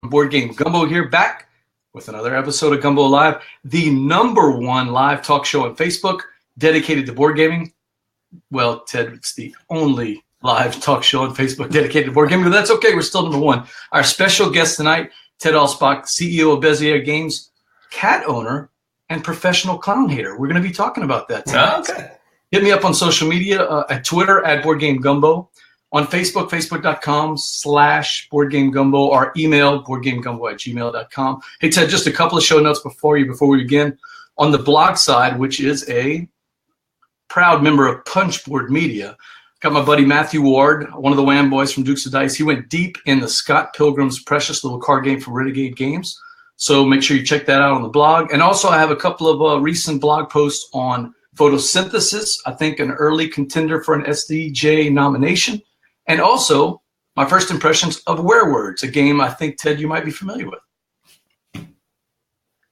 Board Game Gumbo here, back with another episode of Gumbo Live, the #1 live talk show on Facebook dedicated to board gaming. Well, Ted, it's the only live talk show on Facebook dedicated to board gaming, but that's okay. We're still #1. Our special guest tonight, Ted Alspach, CEO of Bezier Games, cat owner, and professional clown hater. We're going to be talking about that tonight. Okay. Hit me up on social media, at Twitter, at Board Game Gumbo. On Facebook, facebook.com/BoardGameGumbo, or email boardgamegumbo@gmail.com. Hey, Ted, just a couple of show notes before we begin. On the blog side, which is a proud member of Punchboard Media, got my buddy Matthew Ward, one of the Wham boys from Dukes of Dice. He went deep in the Scott Pilgrim's precious little card game from Renegade Games. So make sure you check that out on the blog. And also I have a couple of recent blog posts on photosynthesis, I think an early contender for an SDJ nomination. And also, my first impressions of WereWords, a game I think, Ted, you might be familiar with.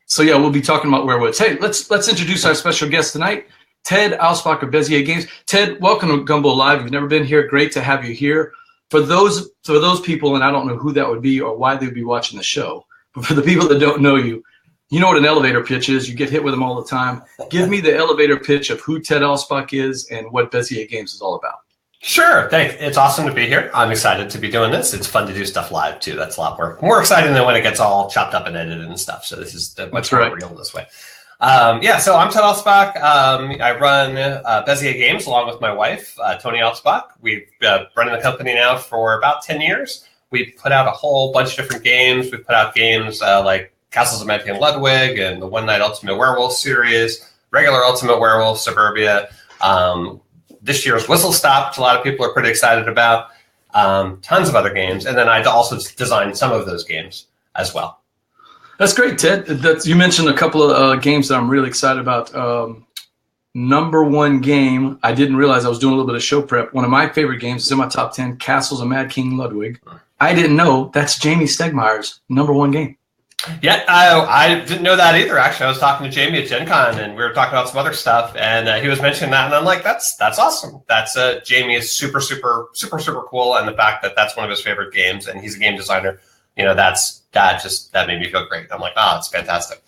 So yeah, we'll be talking about WereWords. Hey, let's introduce our special guest tonight, Ted Alspach of Bezier Games. Ted, welcome to Gumbo Live. You've never been here. Great to have you here. For those people, and I don't know who that would be or why they would be watching the show, but for the people that don't know you, you know what an elevator pitch is. You get hit with them all the time. Give me the elevator pitch of who Ted Alspach is and what Bezier Games is all about. Sure. Thanks. It's awesome to be here. I'm excited to be doing this. It's fun to do stuff live, too. That's a lot more exciting than when it gets all chopped up and edited and stuff. So this is much more real this way. So I'm Ted Alspach. I run Bezier Games along with my wife, Tony Alspach. We've been running the company now for about 10 years. We've put out a whole bunch of different games. We've put out games like Castles of Magic and Ludwig and the One Night Ultimate Werewolf series, regular Ultimate Werewolf, Suburbia. This year's Whistle Stop, which a lot of people are pretty excited about. Tons of other games. And then I also designed some of those games as well. That's great, Ted. You mentioned a couple of games that I'm really excited about. #1 game, I didn't realize I was doing a little bit of show prep. One of my favorite games is in my top 10, Castles of Mad King Ludwig. I didn't know that's Jamie Stegmaier's #1 game. Yeah, I didn't know that either. Actually, I was talking to Jamie at Gen Con, and we were talking about some other stuff, and he was mentioning that, and I'm like, that's awesome. That's Jamie is super cool, and the fact that that's one of his favorite games, and he's a game designer, that made me feel great. I'm like, it's fantastic.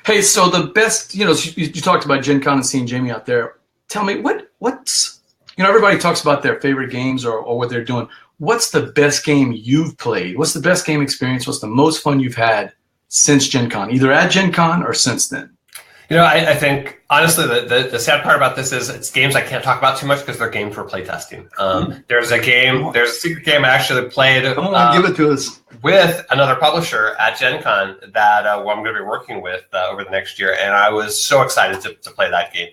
Hey, so the best, you talked about Gen Con and seeing Jamie out there. Tell me, what's everybody talks about their favorite games or what they're doing. What's the best game you've played? What's the best game experience? What's the most fun you've had since Gen Con, either at Gen Con or since then? I think, honestly, the sad part about this is it's games I can't talk about too much because they're games for playtesting. There's a secret game I actually played. Give it to us. With another publisher at Gen Con that I'm going to be working with over the next year, and I was so excited to play that game.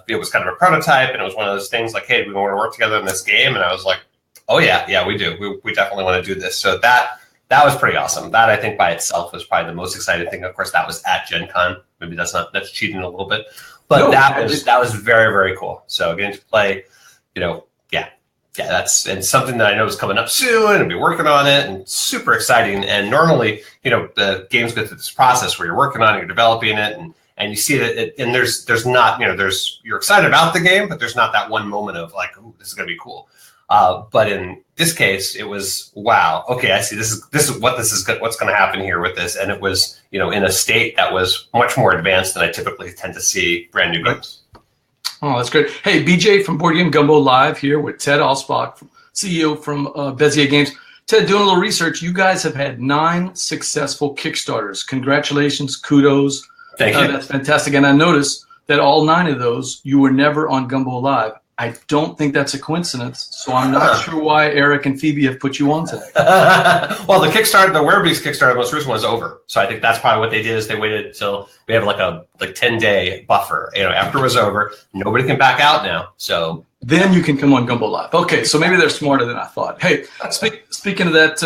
It was kind of a prototype, and it was one of those things like, hey, we want to work together in this game. And I was like, oh, yeah, we do. We definitely want to do this. So that was pretty awesome. That, I think, by itself was probably the most exciting thing. Of course, that was at Gen Con. Maybe that's cheating a little bit. But that was very, very cool. So getting to play, that's something that I know is coming up soon and be working on it and super exciting. And normally, the games go through this process where you're working on it, you're developing it, and you see that, and there's not, you're excited about the game, but there's not that one moment of like, ooh, this is going to be cool. But in this case, it was, wow, okay, I see. This is what's going to happen here with this, and it was, in a state that was much more advanced than I typically tend to see brand new games. Oh, that's great. Hey, BJ from Board Game Gumbo Live here with Ted Alspach, CEO from Bezier Games. Ted, doing a little research, you guys have had 9 successful Kickstarters. Congratulations, kudos. Thank you. That's fantastic. And I noticed that all 9 of those, you were never on Gumbo Live. I don't think that's a coincidence, so I'm not sure why Eric and Phoebe have put you on today. Well, the WereBeast Kickstarter, the most recent one, was over. So I think that's probably what they did is they waited until we have like a 10-day buffer. After it was over, nobody can back out now. So then you can come on Gumbo Live. Okay, so maybe they're smarter than I thought. Hey, speaking of that,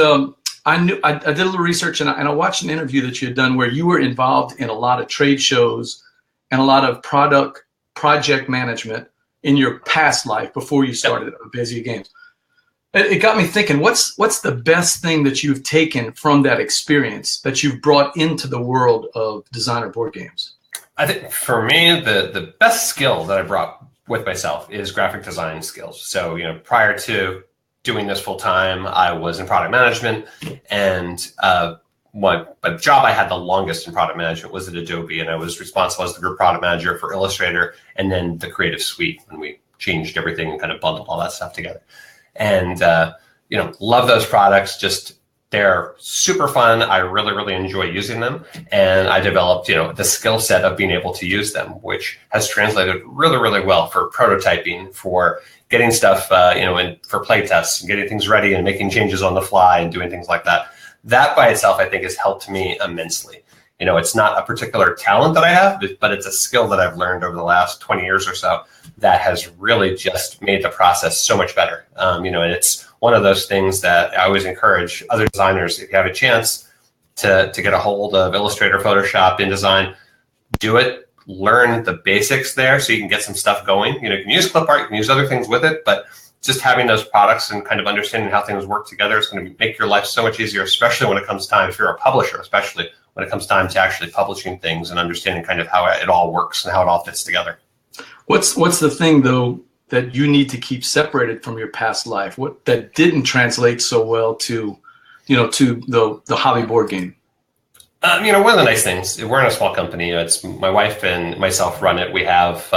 I did a little research and I watched an interview that you had done where you were involved in a lot of trade shows and a lot of project management in your past life before you started at Bezier Games. It got me thinking, what's the best thing that you've taken from that experience that you've brought into the world of designer board games? I think for me, the best skill that I brought with myself is graphic design skills. So, prior to doing this full time, I was in product management, and the job I had the longest in product management was at Adobe, and I was responsible as the group product manager for Illustrator and then the Creative Suite when we changed everything and kind of bundled all that stuff together. And love those products. Just they're super fun. I really, really enjoy using them, and I developed the skill set of being able to use them, which has translated really, really well for prototyping, for getting stuff and for play tests and getting things ready and making changes on the fly and doing things like that. That by itself, I think, has helped me immensely. It's not a particular talent that I have, but it's a skill that I've learned over the last 20 years or so that has really just made the process so much better. And it's one of those things that I always encourage other designers, if you have a chance to get a hold of Illustrator, Photoshop, InDesign, do it, learn the basics there so you can get some stuff going. You can use clip art, you can use other things with it, but just having those products and kind of understanding how things work together is going to make your life so much easier, especially when it comes time, if you're a publisher, especially when it comes time to actually publishing things and understanding kind of how it all works and how it all fits together. What's the thing, though, that you need to keep separated from your past life? What that didn't translate so well to the hobby board game? One of the nice things, we're in a small company. It's my wife and myself run it. We have,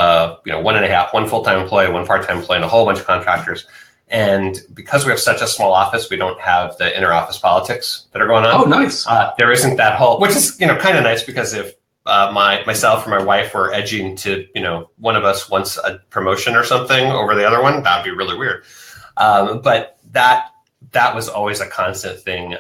one full-time employee, one part-time employee, and a whole bunch of contractors. And because we have such a small office, we don't have the inter-office politics that are going on. Oh, nice. There isn't that whole, which is, kind of nice, because if myself or my wife were edging to, one of us wants a promotion or something over the other one, that'd be really weird. But that was always a constant thing.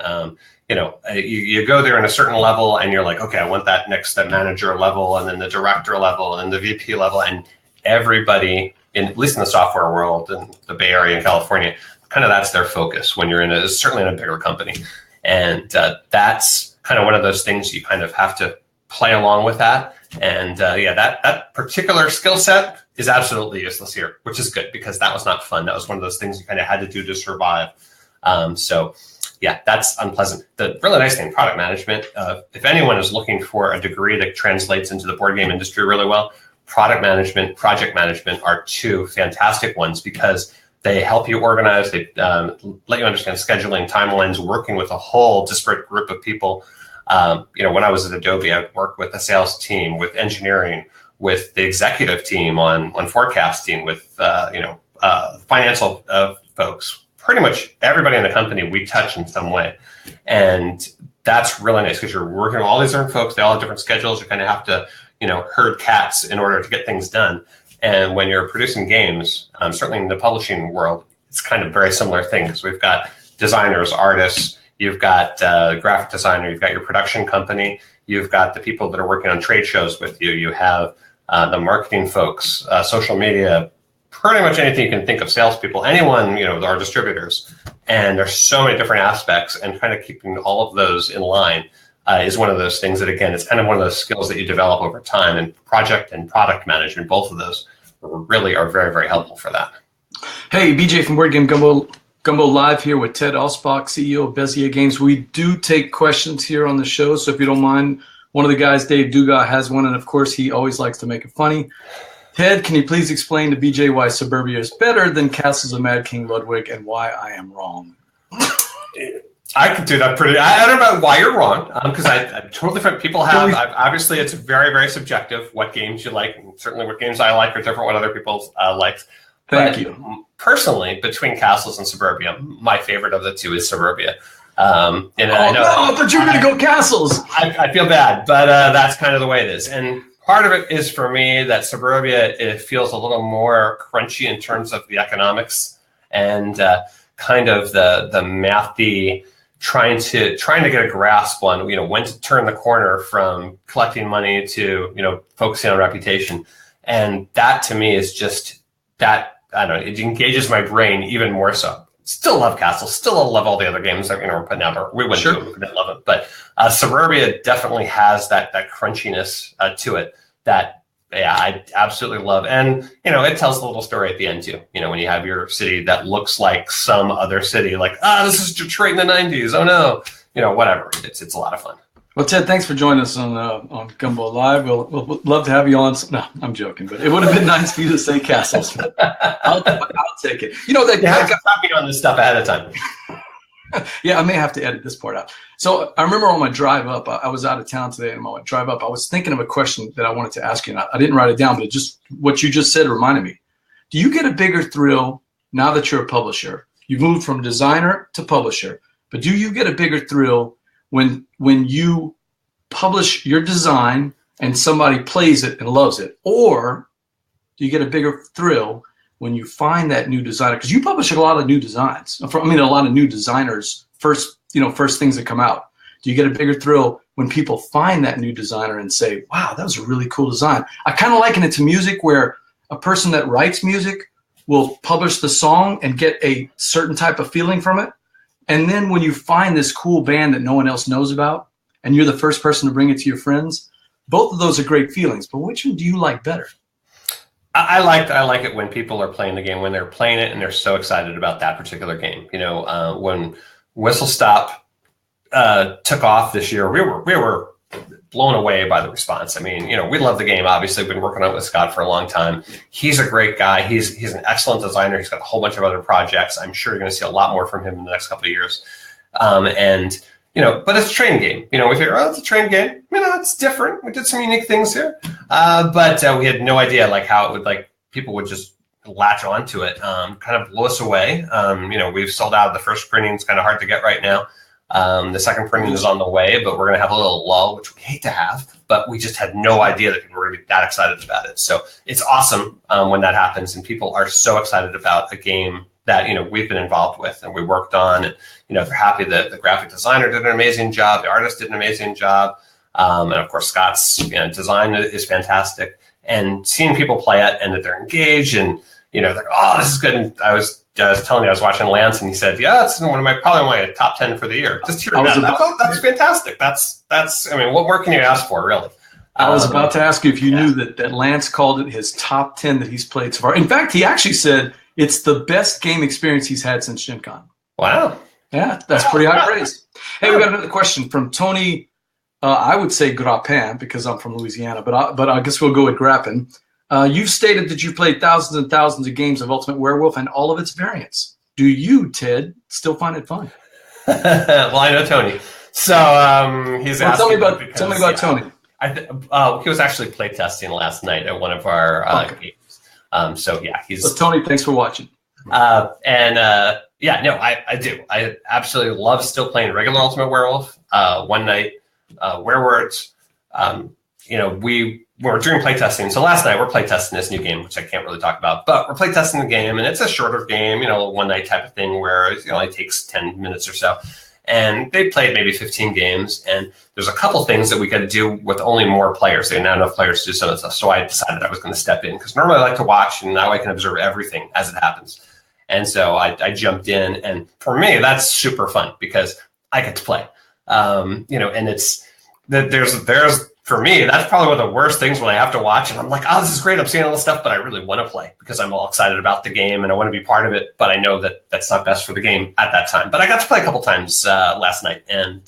You go there in a certain level and you're like, okay, I want that next step manager level, and then the director level, and then the VP level, and everybody, at least in the software world in the Bay Area in California, kind of that's their focus when you're certainly in a bigger company. And that's kind of one of those things you kind of have to play along with that. And that particular skill set is absolutely useless here, which is good, because that was not fun. That was one of those things you kind of had to do to survive. That's unpleasant. The really nice thing, product management, if anyone is looking for a degree that translates into the board game industry really well, product management, project management are two fantastic ones, because they help you organize, they let you understand scheduling, timelines, working with a whole disparate group of people. When I was at Adobe, I worked with the sales team, with engineering, with the executive team on forecasting, with financial folks. Pretty much everybody in the company we touch in some way. And that's really nice, because you're working with all these different folks. They all have different schedules. You kind of have to, herd cats in order to get things done. And when you're producing games, certainly in the publishing world, it's kind of very similar thing, because we've got designers, artists, you've got graphic designer, you've got your production company, you've got the people that are working on trade shows with you, you have the marketing folks, social media, pretty much anything you can think of, salespeople, anyone, our distributors. And there's so many different aspects, and kind of keeping all of those in line is one of those things that, again, it's kind of one of those skills that you develop over time. And project and product management, both of those really are very, very helpful for that. Hey, BJ from Board Game Gumbo Live here with Ted Alspach, CEO of Bezier Games. We do take questions here on the show, so if you don't mind, one of the guys, Dave Dugas, has one, and of course, he always likes to make it funny. Ted, can you please explain to BJ why Suburbia is better than Castles of Mad King Ludwig, and why I am wrong? I can do that I don't know why you're wrong, because totally different people have. Obviously, it's very, very subjective what games you like, and certainly what games I like are different what other people like. Thank you. Personally, between Castles and Suburbia, my favorite of the two is Suburbia. I thought you were going to go Castles. I feel bad, but that's kind of the way it is. And part of it is, for me, that Suburbia, it feels a little more crunchy in terms of the economics and kind of the mathy, trying to get a grasp on when to turn the corner from collecting money to focusing on reputation. And that, to me, is just that. I don't know. It engages my brain even more so. Still love Castles. Still love all the other games that we're putting out. We wouldn't do it. We didn't love it. But Suburbia definitely has that crunchiness to it that I absolutely love. And it tells the little story at the end too. When you have your city that looks like some other city, like this is Detroit in the '90s. Oh no, whatever. It's a lot of fun. Well, Ted, thanks for joining us on Gumbo Live. We'll love to have you on. No, I'm joking, but it would have been nice for you to say castles. I'll take it. You know, I got copy on this stuff ahead of time. Yeah, I may have to edit this part out. So I remember on my drive up, I was out of town today, and on my drive up, I was thinking of a question that I wanted to ask you, and I didn't write it down, but just what you just said reminded me. Do you get a bigger thrill now that you're a publisher? You've moved from designer to publisher, but do you get a bigger thrill when you publish your design and somebody plays it and loves it? Or do you get a bigger thrill when you find that new designer? Because you publish a lot of new designs. A lot of new designers, first things that come out. Do you get a bigger thrill when people find that new designer and say, wow, that was a really cool design? I kind of liken it to music, where a person that writes music will publish the song and get a certain type of feeling from it. And then when you find this cool band that no one else knows about, and you're the first person to bring it to your friends, both of those are great feelings. But which one do you like better? I like it when people are playing the game, when they're playing it and they're so excited about that particular game. You know, when Whistle Stop took off this year, we were blown away by the response. I mean, you know, we love the game. Obviously, we've been working on it with Scott for a long time. He's a great guy. He's an excellent designer. He's got a whole bunch of other projects. I'm sure you're going to see a lot more from him in the next couple of years. And you know, but it's a train game. You know, we figure, oh, it's a train game. You know, it's different. We did some unique things here, but we had no idea like how it would, like, people would just latch onto it. Kind of blew us away. You know, we've sold out. The first printing is kind of hard to get right now. The second printing is on the way, but we're going to have a little lull, which we hate to have, but we just had no idea that people were going to be that excited about it. So it's awesome when that happens, and people are so excited about a game that, you know, we've been involved with and we worked on. And, you know, they're happy that the graphic designer did an amazing job, the artist did an amazing job, and of course Scott's design is fantastic. And seeing people play it and that they're engaged and, you know, they're like, oh, this is good. And I was telling you, I was watching Lance, and he said, yeah, it's probably one of my top 10 for the year. Just hearing that, that's fantastic. That's I mean, what more can you ask for, really? I was about to ask you if you knew that Lance called it his top 10 that he's played so far. In fact, he actually said it's the best game experience he's had since Gen Con. Wow. Yeah, that's pretty high praise. Hey, we got another question from Tony. I would say Grappin because I'm from Louisiana, but I guess we'll go with Grappin. You've stated that you've played thousands and thousands of games of Ultimate Werewolf and all of its variants. Do you, Ted, still find it fun? Well, I know Tony, so he's asking. Tell me about Tony. He was actually playtesting last night at one of our games. So yeah, he's. Tony, thanks for watching. Yeah, no, I do. I absolutely love still playing regular Ultimate Werewolf. One night, Werewords. You know, we're doing playtesting. So last night we're playtesting this new game, which I can't really talk about, but we're playtesting the game, and it's a shorter game, you know, one night type of thing where it only takes 10 minutes or so. And they played maybe 15 games, and there's a couple things that we got to do with only more players. There are not enough players to do some of the stuff. So I decided I was going to step in because normally I like to watch, and now I can observe everything as it happens. And so I jumped in, and for me, that's super fun because I get to play. You know, and it's there's for me, that's probably one of the worst things when I have to watch and I'm like, oh, this is great. I'm seeing all this stuff, but I really want to play because I'm all excited about the game and I want to be part of it. But I know that that's not best for the game at that time. But I got to play a couple times last night. And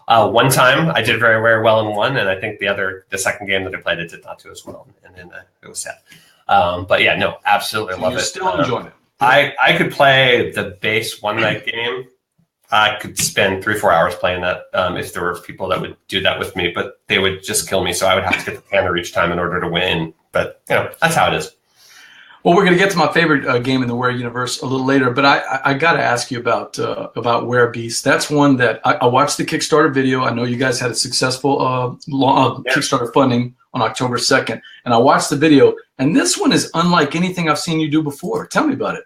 one time I did very, very well in one. And I think the second game that I played, it did not do as well. And then it was sad. But yeah, no, absolutely love it. Still enjoying it. I could play the base one night game. I could spend 3-4 hours playing that if there were people that would do that with me, but they would just kill me. So I would have to get the camera each time in order to win. But, you know, that's how it is. Well, we're going to get to my favorite game in the Were universe a little later, but I got to ask you about Werebeast. That's one that I watched the Kickstarter video. I know you guys had a successful Kickstarter funding on October 2nd, and I watched the video, and this one is unlike anything I've seen you do before. Tell me about it.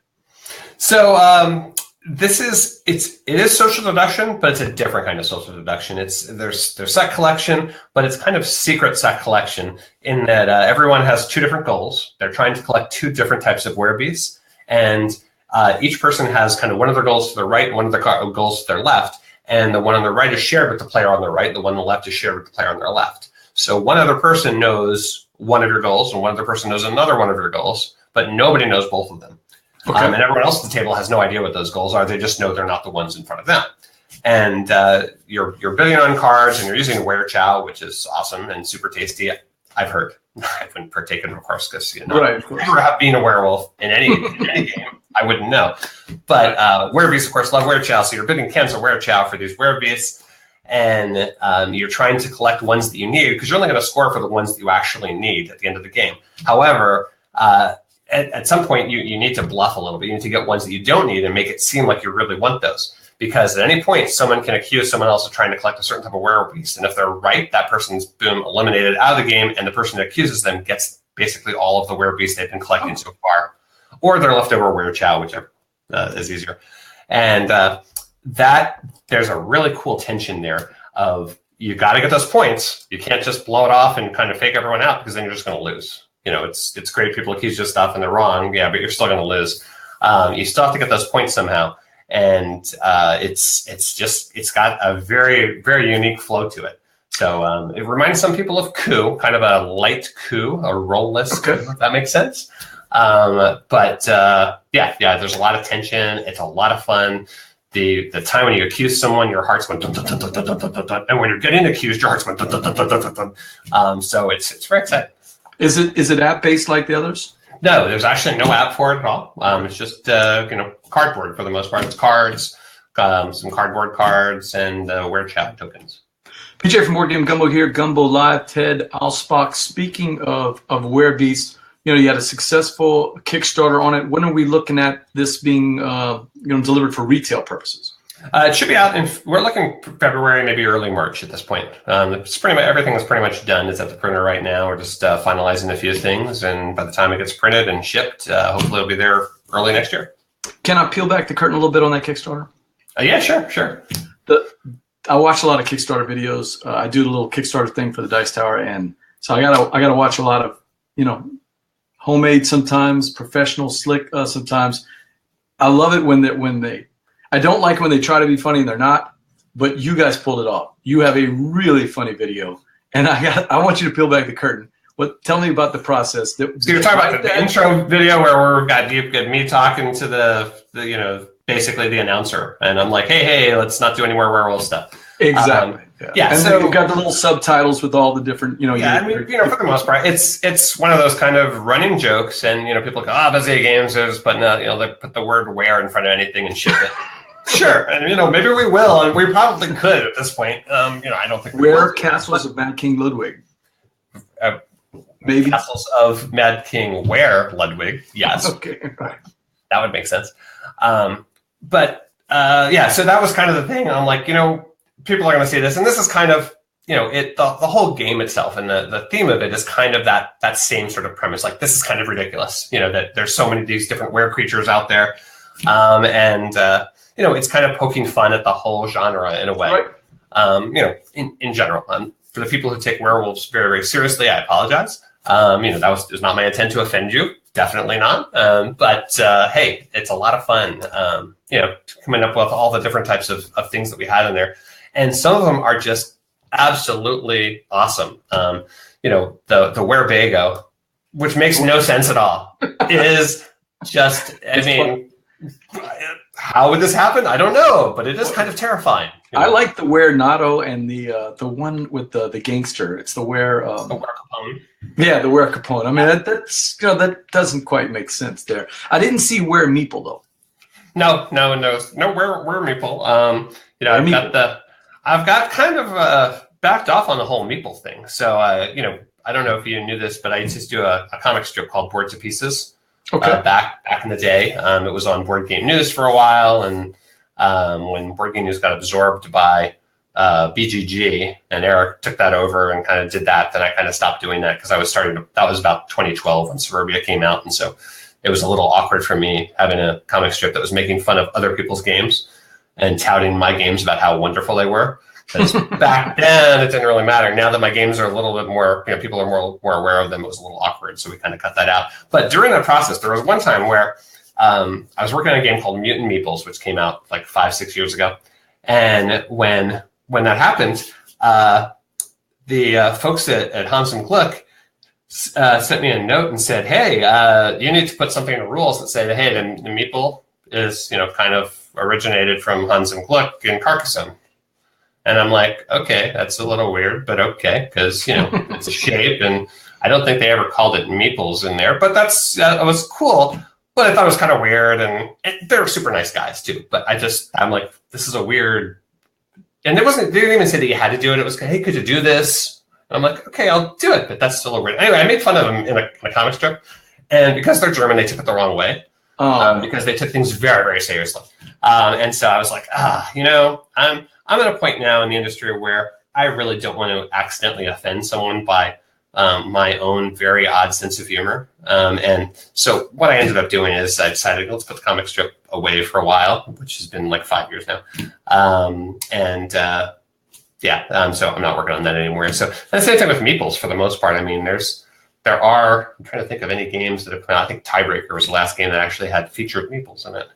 So, it is social deduction, but it's a different kind of social deduction. There's set collection, but it's kind of secret set collection in that everyone has two different goals. They're trying to collect two different types of werebeasts, and each person has kind of one of their goals to their right and one of their goals to their left, and the one on the right is shared with the player on the right, and the one on the left is shared with the player on their left. So one other person knows one of your goals, and one other person knows another one of your goals, but nobody knows both of them. Okay. And everyone else at the table has no idea what those goals are. They just know they're not the ones in front of them. and you're bidding on cards, and you're using werechow, which is awesome and super tasty. I've heard. I haven't partaken, of course, because right, of course. Never have been a werewolf in any game. I wouldn't know. But werebeasts, of course, love werechow. So you're bidding cans of werechow for these werebeasts, and you're trying to collect ones that you need because you're only going to score for the ones that you actually need at the end of the game. However, at some point, you need to bluff a little bit. You need to get ones that you don't need and make it seem like you really want those. Because at any point, someone can accuse someone else of trying to collect a certain type of werebeast. And if they're right, that person's, boom, eliminated out of the game, and the person that accuses them gets basically all of the werebeasts they've been collecting so far. Or their leftover werechow, whichever is easier. And that there's a really cool tension there of you got to get those points. You can't just blow it off and kind of fake everyone out because then you're just going to lose. It's great people accuse you of stuff and they're wrong, yeah, but you're still going to lose. You still have to get those points somehow. And it's got a very, very unique flow to it. So it reminds some people of coup, kind of a light coup, a roll-less coup, if that makes sense. But there's a lot of tension. It's a lot of fun. The time when you accuse someone, your heart's going dun, dun, dun, dun, dun, dun, dun, dun, and when you're getting accused, your heart's going dun, dun, dun, dun, dun, dun, dun. So it's very exciting. Is it app-based like the others? No, there's actually no app for it at all. It's just cardboard for the most part. It's cards, some cardboard cards, and werechow tokens. PJ from Board Game Gumbo here, Gumbo Live. Ted Alspach. Speaking of werebeasts, you had a successful Kickstarter on it. When are we looking at this being delivered for retail purposes? It should be out we're looking February, maybe early March at this point. It's pretty much everything is pretty much done. It's at the printer right now. We're just finalizing a few things, and by the time it gets printed and shipped, hopefully it'll be there early next year. Can I peel back the curtain a little bit on that Kickstarter? Yeah, sure. I watch a lot of Kickstarter videos. I do the little Kickstarter thing for the Dice Tower, and so I gotta watch a lot of homemade sometimes, professional slick sometimes. I love it when they. I don't like when they try to be funny and they're not, but you guys pulled it off. You have a really funny video, and I want you to peel back the curtain. Tell me about the process. So you're talking about the intro video where we've got me talking to the basically the announcer, and I'm like, hey, let's not do any more werewolf stuff. Exactly. Yeah. And so you've got the little subtitles with all the different, for the most part, it's one of those kind of running jokes, and people go, Bezier Games is putting they put the word "where" in front of anything and ship it. Sure, and maybe we will, and we probably could at this point. I don't think Where Castles of Mad King Ludwig. Maybe Castles of Mad King where Ludwig. Yes. Okay. Right. That would make sense. So that was kind of the thing. I'm like, people are going to see this, and this is kind of, the whole game itself and the theme of it is kind of that same sort of premise. Like, this is kind of ridiculous, that there's so many of these different were creatures out there, it's kind of poking fun at the whole genre in a way. Right. In general, for the people who take werewolves very, very seriously, I apologize. That was not my intent to offend you. Definitely not. But hey, it's a lot of fun, coming up with all the different types of things that we had in there. And some of them are just absolutely awesome. The werebago, which makes no sense at all, is just, how would this happen? I don't know, but it is kind of terrifying. I like the Were Nato and the one with the gangster. It's the Were Capone. Yeah, the Were Capone. I mean, that doesn't quite make sense there. I didn't see Were Meeple though. No, Were Meeple. I've got kind of backed off on the whole Meeple thing. So I don't know if you knew this, but I used to do a comic strip called Board to Pieces. Okay. Back in the day, it was on Board Game News for a while, and when Board Game News got absorbed by BGG, and Eric took that over and kind of did that, then I kind of stopped doing that because that was about 2012 when Suburbia came out, and so it was a little awkward for me having a comic strip that was making fun of other people's games and touting my games about how wonderful they were. Because back then, it didn't really matter. Now that my games are a little bit more, people are more aware of them, it was a little awkward, so we kind of cut that out. But during that process, there was one time where I was working on a game called Mutant Meeples, which came out like 5-6 years ago. And when that happened, the folks at Hans and Gluck sent me a note and said, hey, you need to put something in the rules that say, hey, the meeple is, kind of originated from Hans and Gluck in Carcassonne. And I'm like, okay, that's a little weird, but okay, because, it's a shape, and I don't think they ever called it meeples in there, but it was cool. But I thought it was kind of weird, and they were super nice guys too. But I'm like, this is a weird, and they didn't even say that you had to do it. It was, hey, could you do this? And I'm like, okay, I'll do it, but that's still a weird. Anyway, I made fun of them in a comic strip, and because they're German, they took it the wrong way. Because they took things very, very seriously. And so I was like, I'm at a point now in the industry where I really don't want to accidentally offend someone by my own very odd sense of humor. And so what I ended up doing is I decided, let's put the comic strip away for a while, which has been like 5 years now. So I'm not working on that anymore. So the same thing with meeples for the most part. I mean, I'm trying to think of any games that have come out. I think Tiebreaker was the last game that actually had featured meeples in it.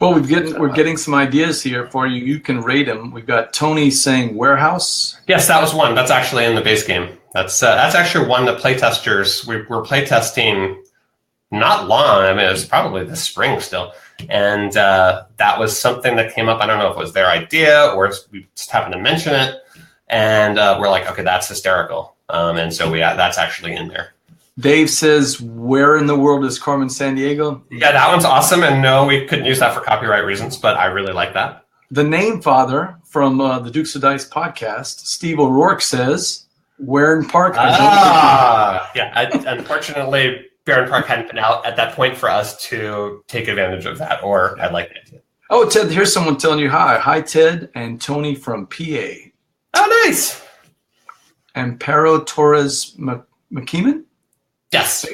Well, we're getting some ideas here for you. You can rate them. We've got Tony saying Warehouse. Yes, that was one. That's actually in the base game. That's actually one that playtesters, we were playtesting not long. I mean, it was probably this spring still. And that was something that came up. I don't know if it was their idea or we just happened to mention it. And we're like, okay, that's hysterical. And so that's actually in there. Dave says, where in the world is Carmen Sandiego? Yeah, that one's awesome. And no, we couldn't use that for copyright reasons, but I really like that. The Name Father from the Dukes of Dice podcast, Steve O'Rourke, says, Where in Park? Unfortunately, Baron Park hadn't been out at that point for us to take advantage of that, or I like it. Oh, Ted, here's someone telling you hi. Hi, Ted and Tony from PA. Oh, nice. Amparo Torres McKeeman? Yes.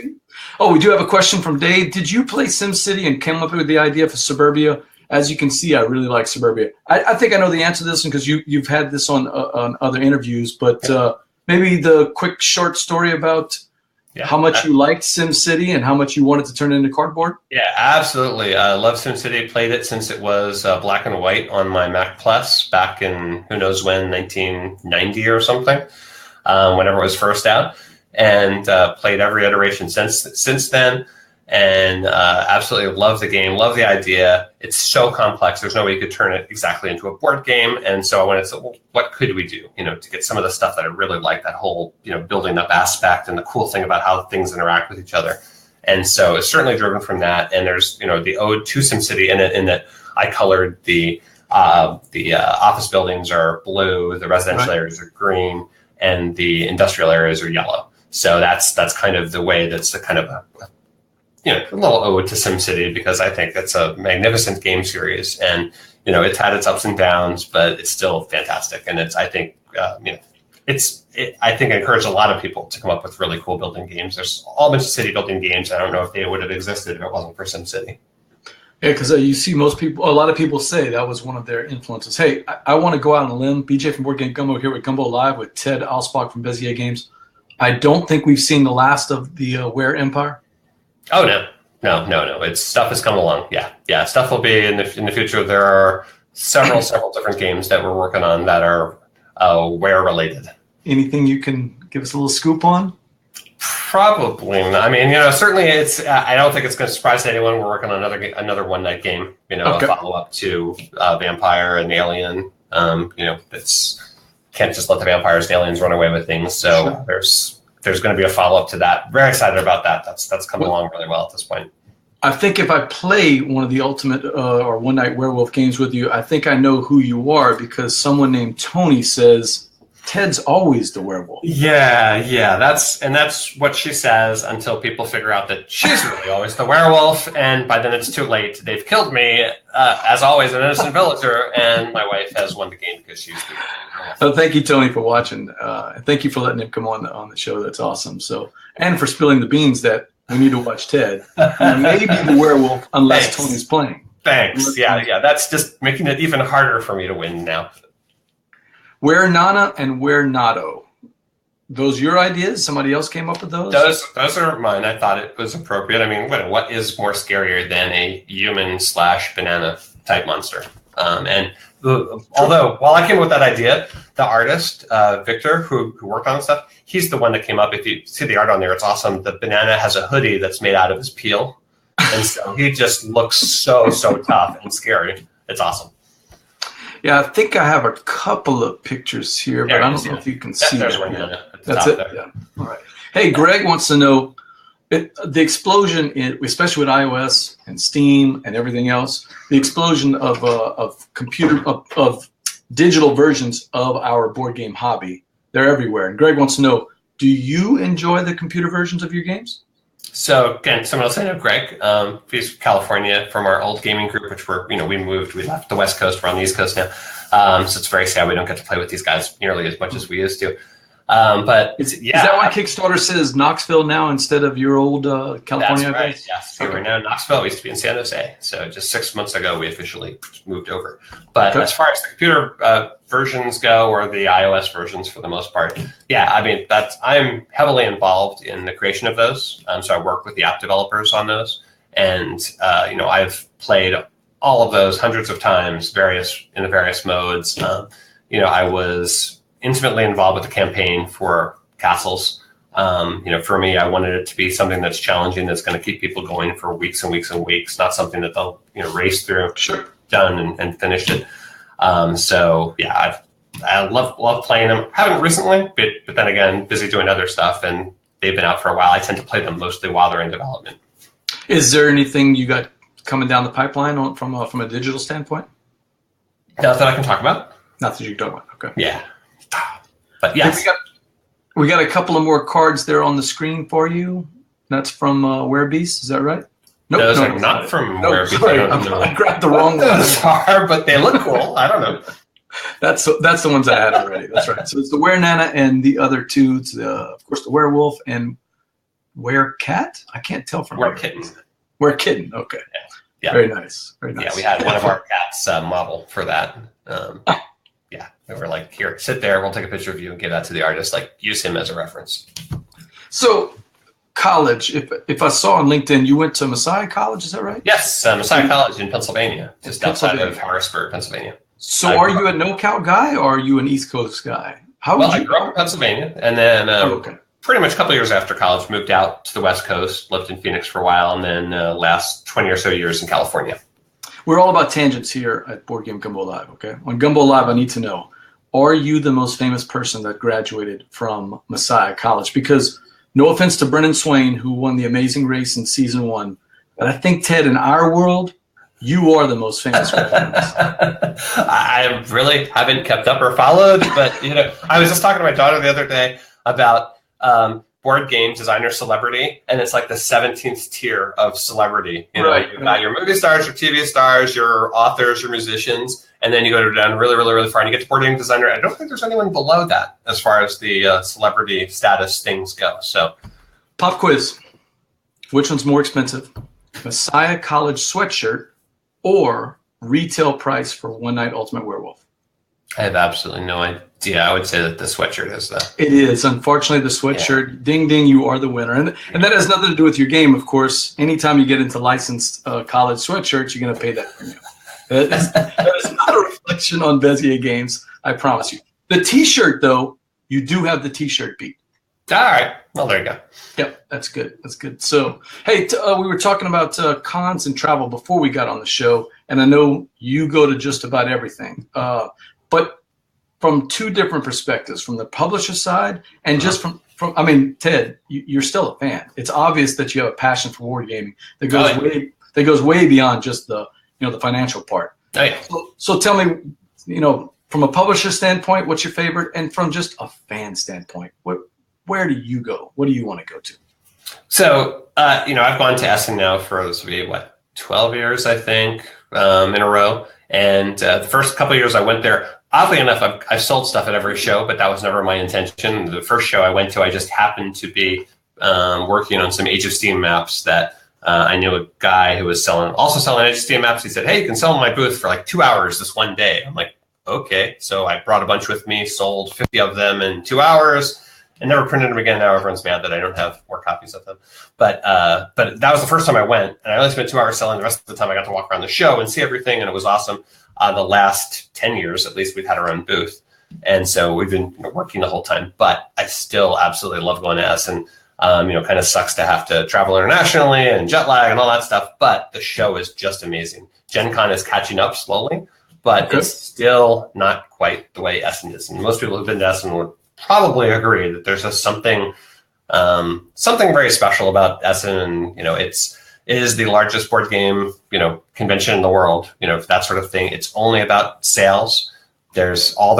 Oh, we do have a question from Dave. Did you play SimCity and came up with the idea for Suburbia? As you can see, I really like Suburbia. I think I know the answer to this one because you've had this on other interviews, but maybe the quick short story about how much you liked SimCity and how much you wanted to turn it into cardboard? Yeah, absolutely. I love SimCity. Played it since it was black and white on my Mac Plus back in who knows when, 1990 or something, whenever it was first out. And played every iteration since then, and absolutely love the game, love the idea. It's so complex. There's no way you could turn it exactly into a board game. And so I wanted to say, well, what could we do, to get some of the stuff that I really like, that whole, building up aspect and the cool thing about how things interact with each other. And so it's certainly driven from that. And there's, the ode to SimCity in it, in that I colored the office buildings are blue, the residential areas are green, and the industrial areas are yellow. So that's kind of the way that's the kind of a little ode to SimCity, because I think it's a magnificent game series, and it's had its ups and downs, but it's still fantastic. And I think encouraged a lot of people to come up with really cool building games. There's all bunch of city building games. I don't know if they would have existed if it wasn't for SimCity. Yeah, because you see a lot of people say that was one of their influences. Hey, I want to go out on a limb. BJ from Board Game Gumbo here with Gumbo Live with Ted Alspach from Bezier Games. I don't think we've seen the last of the WereEmpire. Oh, no. Stuff has come along. Yeah. Stuff will be in the future. There are several different games that we're working on that are Were related. Anything you can give us a little scoop on? Probably. I mean, certainly it's. I don't think it's going to surprise anyone. We're working on another one night game. A follow up to Vampire and Alien. It's. Can't just let the vampires and aliens run away with things. So there's going to be a follow up to that. Very excited about that. That's coming along really well at this point. I think if I play one of the Ultimate or One Night Werewolf games with you, I think I know who you are, because someone named Tony says Ted's always the werewolf. Yeah. That's what she says until people figure out that she's really always the werewolf, and by then it's too late. They've killed me, as always, an innocent villager, and my wife has won the game because she's the werewolf. Well, thank you, Tony, for watching. Thank you for letting him come on the show. That's awesome. So, and for spilling the beans that we need to watch Ted. Maybe the werewolf, unless Tony's playing. Thanks. Yeah. That's just making it even harder for me to win now. Where Nana and Where Nado. Those your ideas? Somebody else came up with those? Those are mine. I thought it was appropriate. I mean, what is more scarier than a human/banana type monster? Although, while I came up with that idea, the artist, Victor, who worked on stuff, he's the one that came up. If you see the art on there, it's awesome. The banana has a hoodie that's made out of his peel. And so he just looks so tough and scary. It's awesome. Yeah, I think I have a couple of pictures here, but I don't know if you can see there's them. one at the That's top it? there. Yeah. All right. Hey, Greg wants to know, the explosion, especially with iOS and Steam and everything else, the explosion of digital versions of our board game hobby. They're everywhere. And Greg wants to know, do you enjoy the computer versions of your games? So again, someone else I know, Greg, he's from California from our old gaming group, which we moved, we left the West Coast, we're on the East Coast now. So it's very sad we don't get to play with these guys nearly as much as we used to. But is that why Kickstarter says Knoxville now instead of your old California? That's right. Yes, we're now in Knoxville. We used to be in San Jose. So just 6 months ago, we officially moved over. But as far as the computer versions go, or the iOS versions for the most part, yeah, I mean I'm heavily involved in the creation of those. So I work with the app developers on those, and I've played all of those hundreds of times, in the various modes. I was intimately involved with the campaign for Castles. For me, I wanted it to be something that's challenging, that's going to keep people going for weeks and weeks and weeks, not something that they'll race through, done and finished it. So yeah, I love playing them. Haven't recently, but then again, busy doing other stuff, and they've been out for a while. I tend to play them mostly while they're in development. Is there anything you got coming down the pipeline from a digital standpoint? Not that I can talk about. Not that you can talk about. Okay. Yeah. But yes. We got a couple of more cards there on the screen for you. That's from WereEmpire, is that right? Nope, those are not from WereEmpire. I grabbed the wrong one. Those are, but they look cool. I don't know. That's the ones I had already. That's right. So it's the WereNana and the other two. It's of course the Werewolf and WereCat. I can't tell from WereKitten. WereKitten. Okay. Yeah. Very nice. Very nice. Yeah, we had one of our cats model for that. Yeah, they were like, here, sit there. We'll take a picture of you and give that to the artist. Like, use him as a reference. So, college. If I saw on LinkedIn, you went to Messiah College. Is that right? Yes, Messiah College in Pennsylvania, just outside of Harrisburg, Pennsylvania. So, are you a NoCal guy or are you an East Coast guy? I grew up in Pennsylvania, and then pretty much a couple of years after college, moved out to the West Coast, lived in Phoenix for a while, and then last 20 or so years in California. We're all about tangents here at Board Game Gumbo Live, okay? On Gumbo Live, I need to know, are you the most famous person that graduated from Messiah College? Because no offense to Brennan Swain, who won the Amazing Race in season 1, but I think, Ted, in our world, you are the most famous graduate. I really haven't kept up or followed, but I was just talking to my daughter the other day about board game designer celebrity, and it's like the 17th tier of celebrity. You've got your movie stars, your TV stars, your authors, your musicians, and then you go down really, really, really far, and you get to board game designer. I don't think there's anyone below that as far as the celebrity status things go. So, pop quiz: which one's more expensive, Messiah College sweatshirt or retail price for One Night Ultimate Werewolf? I have absolutely no idea. I would say that the sweatshirt is the... It is. Unfortunately, the sweatshirt, ding, ding, you are the winner. And that has nothing to do with your game, of course. Anytime you get into licensed college sweatshirts, you're going to pay that premium. That is not a reflection on Bezier Games, I promise you. The T-shirt, though, you do have the T-shirt beat. All right. Well, there you go. Yep, that's good. That's good. So, hey, we were talking about cons and travel before we got on the show, and I know you go to just about everything. But from two different perspectives, from the publisher side and just from I mean, Ted, you're still a fan. It's obvious that you have a passion for wargaming that goes way beyond just the the financial part. Oh, yeah. So tell me, from a publisher standpoint, what's your favorite, and from just a fan standpoint, where do you go? What do you want to go to? So I've gone to Essen now for this will be 12 years, I think, in a row. And the first couple of years I went there, oddly enough, I've sold stuff at every show, but that was never my intention. The first show I went to, I just happened to be working on some Age of Steam maps that I knew a guy who was also selling Age of Steam maps. He said, hey, you can sell in my booth for 2 hours this one day. I'm like, okay. So I brought a bunch with me, sold 50 of them in 2 hours, and never printed them again. Now everyone's mad that I don't have more copies of them. But that was the first time I went, and I only spent 2 hours selling. The rest of the time I got to walk around the show and see everything, and it was awesome. The last 10 years, at least, we've had our own booth. And so we've been working the whole time. But I still absolutely love going to Essen. Kind of sucks to have to travel internationally and jet lag and all that stuff. But the show is just amazing. Gen Con is catching up slowly. but it's still not quite the way Essen is. And most people who've been to Essen would probably agree that there's just something very special about Essen. And, it is the largest board game, convention in the world, that sort of thing. It's only about sales. There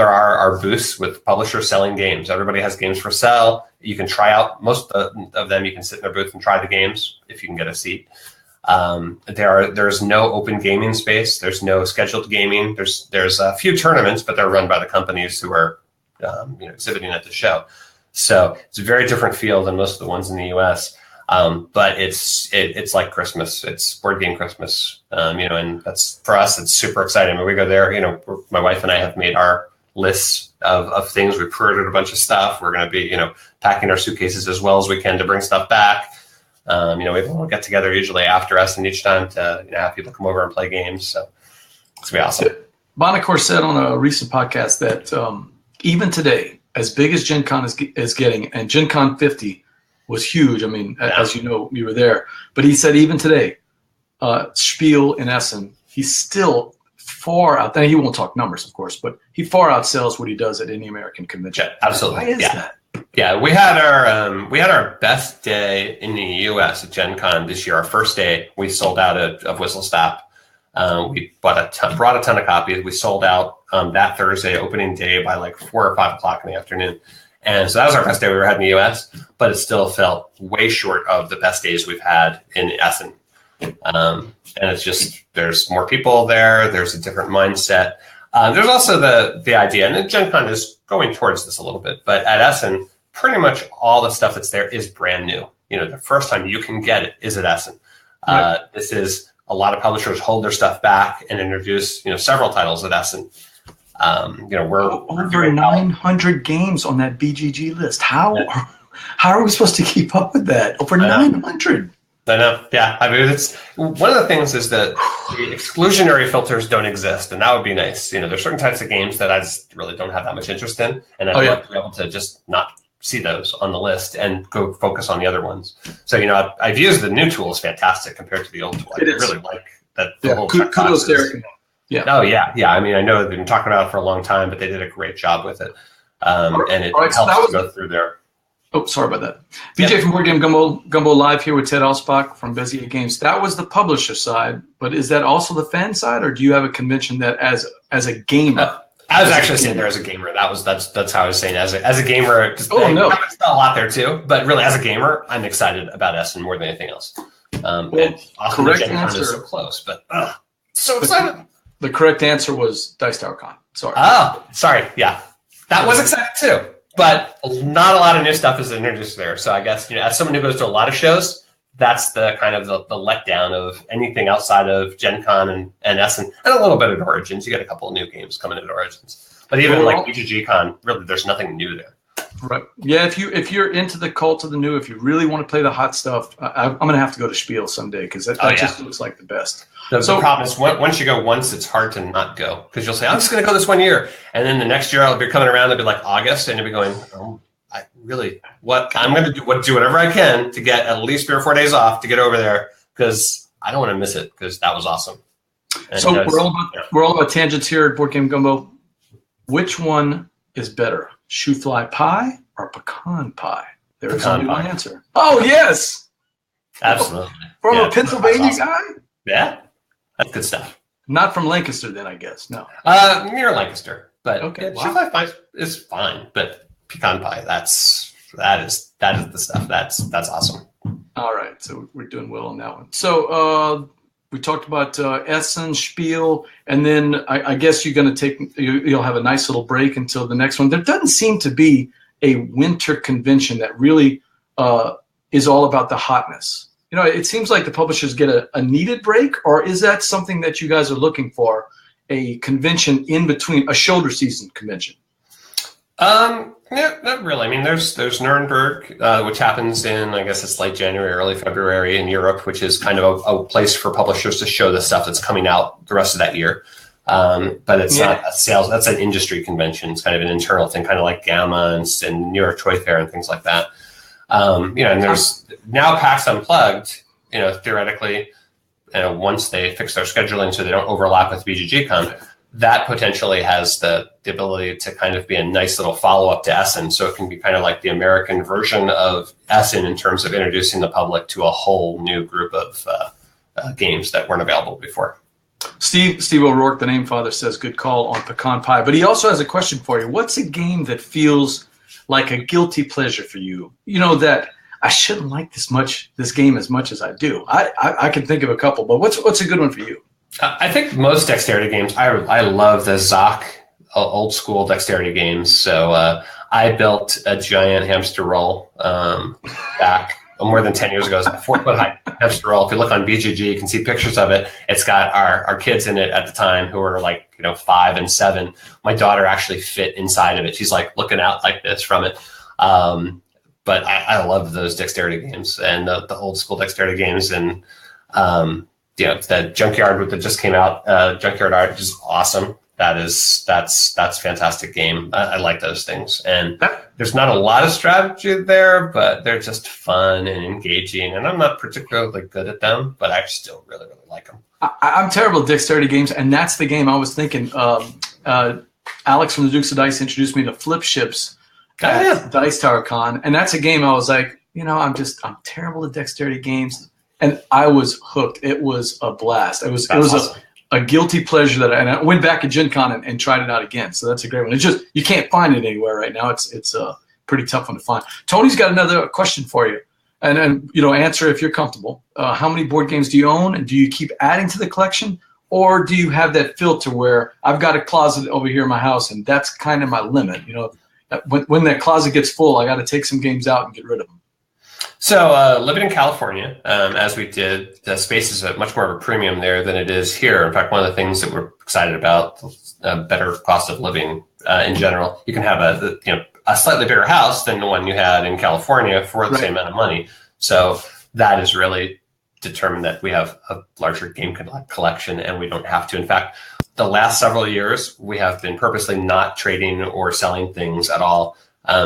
are booths with publishers selling games. Everybody has games for sale. You can try out most of them. You can sit in their booth and try the games if you can get a seat. There's no open gaming space. There's no scheduled gaming. There's a few tournaments, but they're run by the companies who are exhibiting at the show. So it's a very different feel than most of the ones in the U.S. But it's like Christmas. It's board game Christmas. And that's, for us, it's super exciting. When we go there, my wife and I have made our lists of things. We pre-ordered a bunch of stuff. We're going to be, packing our suitcases as well as we can to bring stuff back. We'll get together usually after us and each time to have people come over and play games. So it's going to be awesome. Bonacor said on a recent podcast that even today, as big as Gen Con is getting, and Gen Con 50 was huge. I mean, as you know, you were there. But he said even today, Spiel in Essen, he's still far out. He won't talk numbers, of course, but he far outsells what he does at any American convention. Yeah, absolutely. Why is that? Yeah, we had our best day in the U.S. at Gen Con this year. Our first day, we sold out of Whistle Stop. We brought a ton of copies. We sold out that Thursday, opening day, by like 4 or 5 o'clock in the afternoon. And so that was our best day we ever had in the U.S., but it still felt way short of the best days we've had in Essen. And it's just, there's more people there. There's a different mindset. There's also the idea, and Gen Con is going towards this a little bit, but at Essen, pretty much all the stuff that's there is brand new. The first time you can get it is at Essen. Right. This is, a lot of publishers hold their stuff back and introduce, several titles at Essen. We're over 900 games on that BGG list. How are we supposed to keep up with that? Over 900. I know. Yeah. I mean, it's one of the things is that the exclusionary filters don't exist, and that would be nice. There's certain types of games that I just really don't have that much interest in, and I'd like to be able to just not see those on the list and go focus on the other ones. So, I've used the new tool is fantastic compared to the old tool. I really like that. Kudos, Derek. Yeah. Oh, yeah. Yeah. I mean, I know they've been talking about it for a long time, but they did a great job with it. And it helps to go through there. Oh, sorry about that. VJ from Board Game Gumbo live here with Ted Alspach from Bezier Games. That was the publisher side, but is that also the fan side, or do you have a convention that as a gamer? I was actually saying there as a gamer. That's how I was saying as a gamer. It's no, it's not a lot there too, but really as a gamer, I'm excited about Essen more than anything else. Correct answer is so close, but so excited. The correct answer was Dice Tower Con. Sorry. Oh, sorry. Yeah, that was exciting too. But not a lot of new stuff is introduced there. So I guess, as someone who goes to a lot of shows, that's the kind of the letdown of anything outside of Gen Con and Essen, and a little bit of Origins. You get a couple of new games coming into Origins. But even like BGG Con, really, there's nothing new there. Right. Yeah, if you're into the cult of the new, if you really want to play the hot stuff, I'm going to have to go to Spiel someday because that just looks like the best. The problem is once you go once, it's hard to not go because you'll say, I'm just going to go this one year. And then the next year I'll be coming around, it'll be like August, and you'll be going, I'm going to do whatever I can to get at least 3 or 4 days off to get over there because I don't want to miss it because that was awesome. And so we're all about tangents here at Board Game Gumbo. Which one is better? Shoe fly pie or pecan pie? There is only one answer. Oh, yes. Absolutely. From a Pennsylvania guy? Yeah. That's good stuff. Not from Lancaster then, I guess. No. Near Lancaster. But okay, shoe fly pie is fine. But pecan pie, that is the stuff. That's awesome. All right. So we're doing well on that one. So we talked about Essen, Spiel, and then I guess you're going to you'll have a nice little break until the next one. There doesn't seem to be a winter convention that really is all about the hotness. It seems like the publishers get a needed break, or is that something that you guys are looking for, a convention in between, a shoulder season convention? Yeah, not really. I mean, there's Nuremberg, which happens in, I guess it's late January, early February in Europe, which is kind of a place for publishers to show the stuff that's coming out the rest of that year. But it's not a sales, that's an industry convention. It's kind of an internal thing, kind of like Gamma and New York Toy Fair and things like that. And there's now PAX Unplugged, theoretically, once they fix their scheduling so they don't overlap with BGG Con, that potentially has the ability to kind of be a nice little follow-up to Essen. So it can be kind of like the American version of Essen in terms of introducing the public to a whole new group of games that weren't available before. Steve O'Rourke, the name father, says good call on pecan pie. But he also has a question for you. What's a game that feels like a guilty pleasure for you? You know, that I shouldn't like this game as much as I do. I can think of a couple, but what's a good one for you? I think most dexterity games, I love the Zoc old school dexterity games. So I built a giant hamster roll back more than 10 years ago. It's a 4-foot high hamster roll. If you look on BGG, you can see pictures of it. It's got our kids in it at the time who were like, 5 and 7. My daughter actually fit inside of it. She's like looking out like this from it. But I love those dexterity games and the old school dexterity games. And the Junkyard that just came out, Junkyard Art is awesome. That's fantastic game. I like those things. And there's not a lot of strategy there, but they're just fun and engaging. And I'm not particularly good at them, but I still really, really like them. I'm terrible at dexterity games, and that's the game I was thinking. Alex from the Dukes of Dice introduced me to Flip Ships at Dice Tower Con, and that's a game I was like, I'm terrible at dexterity games, and I was hooked. It was a blast. It was awesome. A guilty pleasure and I went back at Gen Con and tried it out again. So that's a great one. It's just, you can't find it anywhere right now. It's a pretty tough one to find. Tony's got another question for you. And answer if you're comfortable. How many board games do you own, and do you keep adding to the collection, or do you have that filter where I've got a closet over here in my house and that's kind of my limit? When that closet gets full, I got to take some games out and get rid of them. So living in California, as we did, the space is much more of a premium there than it is here. In fact, one of the things that we're excited about, better cost of living in general. You can have a slightly bigger house than the one you had in California for the same amount of money. So that is really determined that we have a larger game collection, and we don't have to. In fact, the last several years, we have been purposely not trading or selling things at all.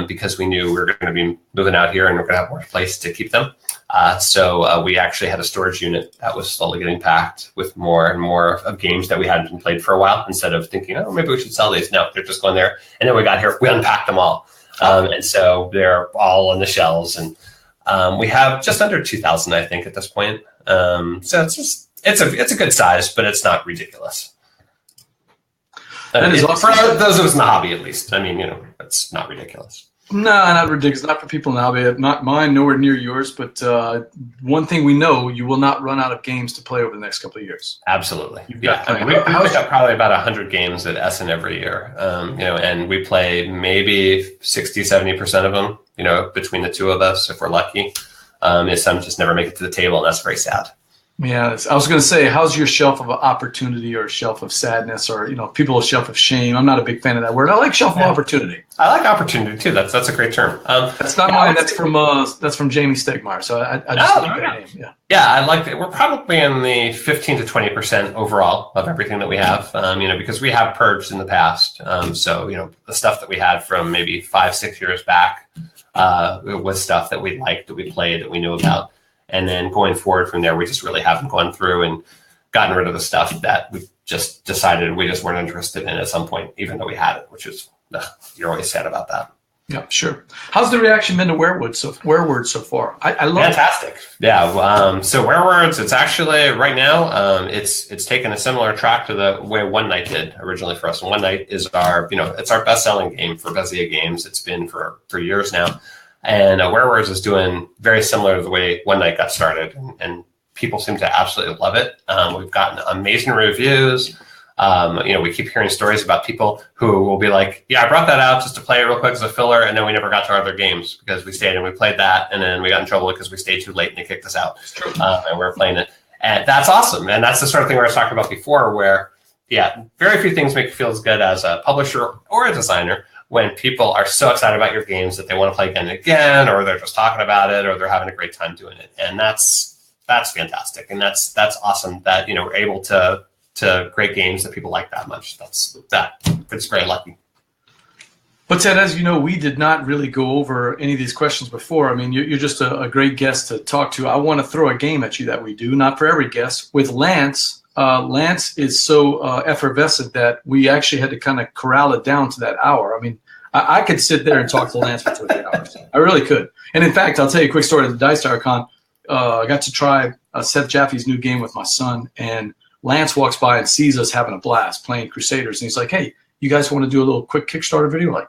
Because we knew we were going to be moving out here and we're going to have more place to keep them. So we actually had a storage unit that was slowly getting packed with more and more of games that we hadn't played for a while, instead of thinking, maybe we should sell these. No, they're just going there. And then we got here, we unpacked them all. And so they're all on the shelves. And we have just under 2,000, I think, at this point. So it's a good size, but it's not ridiculous. That is awesome. For those of us in the hobby, at least. It's not ridiculous. No, not ridiculous. Not for people in the hobby. Not mine, nowhere near yours. But one thing we know, you will not run out of games to play over the next couple of years. Absolutely. We pick up probably about 100 games at Essen every year. And we play maybe 60, 70% of them, between the two of us, if we're lucky. Some just never make it to the table, and that's very sad. Yeah, I was going to say, how's your shelf of opportunity or shelf of sadness, or people a shelf of shame? I'm not a big fan of that word. I like shelf of opportunity. I like opportunity too. That's a great term. That's not mine. That's from Jamie Stegmaier. So I just like that name. Yeah, I like that. We're probably in the 15 to 20% overall of everything that we have. Because we have purged in the past. So the stuff that we had from maybe 5-6 years back was stuff that we liked, that we played, that we knew about. And then going forward from there, we just really haven't gone through and gotten rid of the stuff that we just decided we just weren't interested in at some point, even though we had it, which is, you're always sad about that. Yeah, sure. How's the reaction been to Werewords so far? I love Fantastic. It. Yeah. So Werewords, it's actually right now, it's taken a similar track to the way One Night did originally for us. And One Night is it's our best-selling game for Bezier Games. It's been for years now. And Werewords is doing very similar to the way One Night got started, and people seem to absolutely love it. We've gotten amazing reviews. We keep hearing stories about people who will be like, I brought that out just to play it real quick as a filler, and then we never got to our other games because we stayed and we played that, and then we got in trouble because we stayed too late and they kicked us out. And we were playing it. And that's awesome. And that's the sort of thing we were talking about before where, very few things make you feel as good as a publisher or a designer when people are so excited about your games that they want to play again and again, or they're just talking about it, or they're having a great time doing it. And that's fantastic. And that's awesome that, we're able to create games that people like that much. It's very lucky. But Ted, as you know, we did not really go over any of these questions before. You're just a great guest to talk to. I want to throw a game at you that we do, not for every guest. With Lance, Lance is so effervescent that we actually had to kind of corral it down to that hour. I mean, I could sit there and talk to Lance for 2 or 3 hours. I really could. And in fact, I'll tell you a quick story of the Dice Tower Con. I got to try Seth Jaffe's new game with my son, and Lance walks by and sees us having a blast playing Crusaders, and he's like, "Hey, you guys want to do a little quick Kickstarter video?" Like,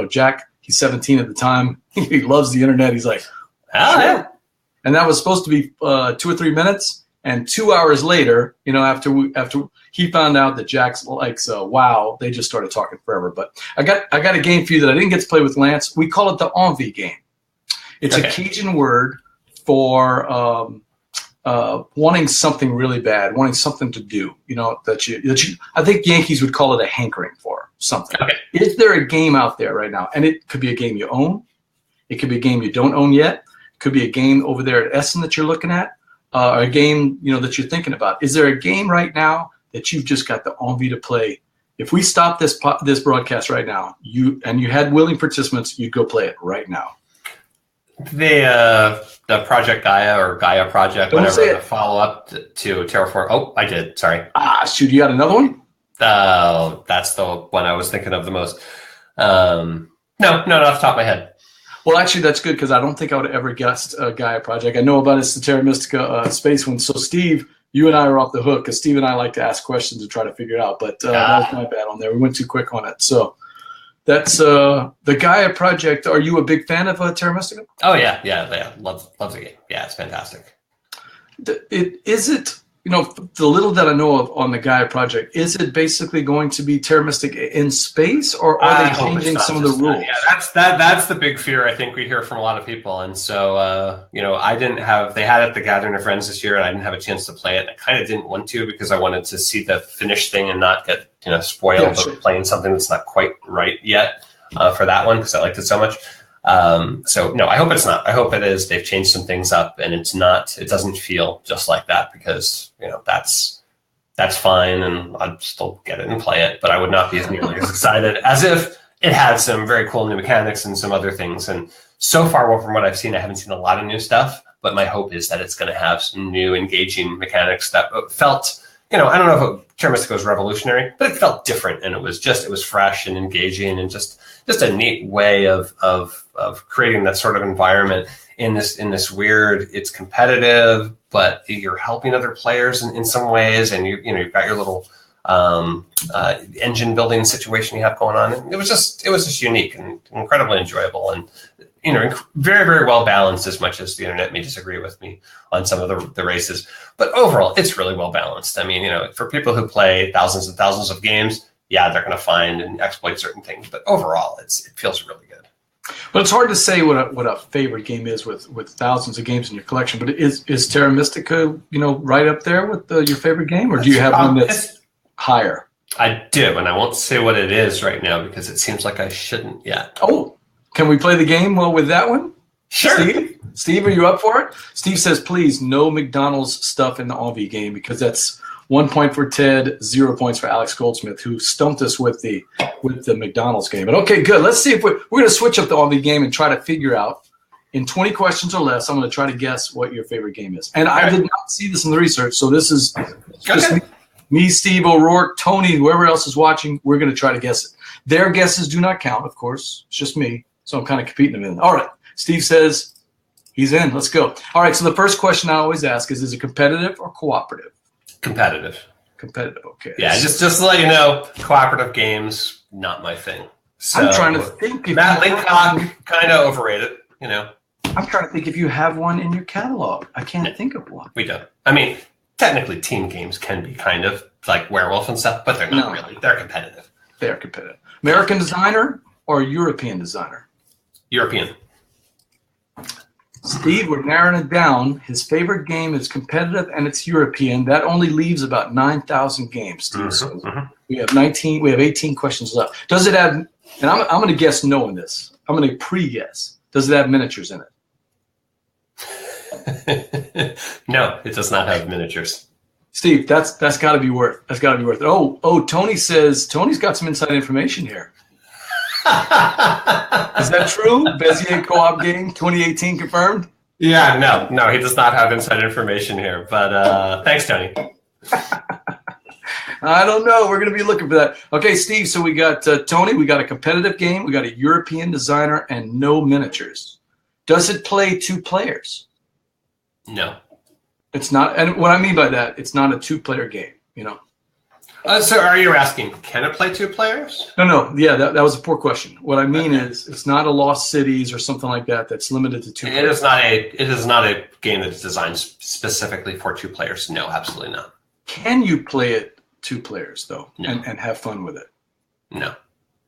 Jack, he's 17 at the time. He loves the internet. He's like, "Sure." And that was supposed to be 2 or 3 minutes. And 2 hours later, after he found out that Jack's likes WoW, they just started talking forever. But I got a game for you that I didn't get to play with Lance. We call it the Envie Game. It's a Cajun word for wanting something really bad, wanting something to do. That you. I think Yankees would call it a hankering for something. Okay. Is there a game out there right now? And it could be a game you own. It could be a game you don't own yet. It could be a game over there at Essen that you're looking at. Or a game that you're thinking about. Is there a game right now that you've just got the envie to play? If we stop this broadcast right now, you had willing participants, you'd go play it right now. The Project Gaia or Gaia Project, Don't whatever, the follow up to Terraform. Oh, I did. Sorry. Shoot, you got another one? That's the one I was thinking of the most. No, not off the top of my head. Well, actually, that's good because I don't think I would have ever guessed Gaia Project. I know about it's the Terra Mystica space one. So, Steve, you and I are off the hook because Steve and I like to ask questions and try to figure it out. But that was my bad on there. We went too quick on it. So that's the Gaia Project. Are you a big fan of Terra Mystica? Oh, yeah. Love the game. Yeah, it's fantastic. Is it, the little that I know of on the Gaia Project, is it basically going to be Terra Mystica in space, or are they changing some of the rules? Yeah, that's the big fear I think we hear from a lot of people. And so, I didn't have, they had it at the Gathering of Friends this year, and I didn't have a chance to play it. I kind of didn't want to because I wanted to see the finished thing and not get, spoiled of playing something that's not quite right yet for that one because I liked it so much. No, I hope it's not. I hope it is. They've changed some things up, and it's not. It doesn't feel just like that because that's fine, and I'd still get it and play it. But I would not be as nearly as excited as if it had some very cool new mechanics and some other things. And so far, from what I've seen, I haven't seen a lot of new stuff. But my hope is that it's going to have some new engaging mechanics that felt. I don't know if Terra Mystica was revolutionary, but it felt different, and it was fresh and engaging, and just a neat way of creating that sort of environment in this weird. It's competitive, but you're helping other players in some ways, and you've got your little engine building situation you have going on. And it was just unique and incredibly enjoyable, and very, very well balanced, as much as the internet may disagree with me on some of the races. But overall, it's really well balanced. I mean, for people who play thousands and thousands of games, yeah, they're going to find and exploit certain things. But overall, it feels really good. But it's hard to say what a favorite game is with thousands of games in your collection. But is Terra Mystica, right up there with your favorite game, or do you have one that's higher? I do, and I won't say what it is right now because it seems like I shouldn't yet. Oh. Can we play the game with that one? Sure. Steve, are you up for it? Steve says, please, no McDonald's stuff in the Envie game because that's 1 point for Ted, 0 points for Alex Goldsmith, who stumped us with the McDonald's game. But okay, good. Let's see if we're going to switch up the Envie game and try to figure out, in 20 questions or less, I'm going to try to guess what your favorite game is. And I did not see this in the research, so this is just me, Steve, O'Rourke, Tony, whoever else is watching. We're going to try to guess it. Their guesses do not count, of course. It's just me. So I'm kind of competing them in. All right. Steve says he's in. Let's go. All right. So the first question I always ask is it competitive or cooperative? Competitive. Competitive. Okay. Yeah. Just to let you know, cooperative games, not my thing. So, I'm trying to think. Matt Linkcock, kind of overrated, I'm trying to think if you have one in your catalog. I can't think of one. We don't. I mean, technically team games can be kind of like Werewolf and stuff, but they're not really. They're competitive. They are competitive. American designer or European designer? European. Steve, we're narrowing it down. His favorite game is competitive and it's European. That only leaves about 9,000 games, Steve. Mm-hmm, so we have 18 questions left. Does it have, and I'm going to guess no in this. I'm going to pre-guess. Does it have miniatures in it? No, it does not have miniatures. Steve, that's got to be worth. That's got to be worth it. Oh, Tony says Tony's got some inside information here. Is that true? Bezier co-op game 2018 confirmed? Yeah, no, he does not have inside information here. But thanks, Tony. I don't know. We're going to be looking for that. Okay, Steve, so we got Tony. We got a competitive game. We got a European designer and no miniatures. Does it play 2 players? No. It's not. And what I mean by that, it's not a 2-player game, you know. So are you asking, can it play 2 players? No. Yeah, that was a poor question. What I mean is it's not a Lost Cities or something like that that's limited to 2 players. It is not a game that's designed specifically for 2 players. No, absolutely not. Can you play it 2 players, though, No. and have fun with it? No.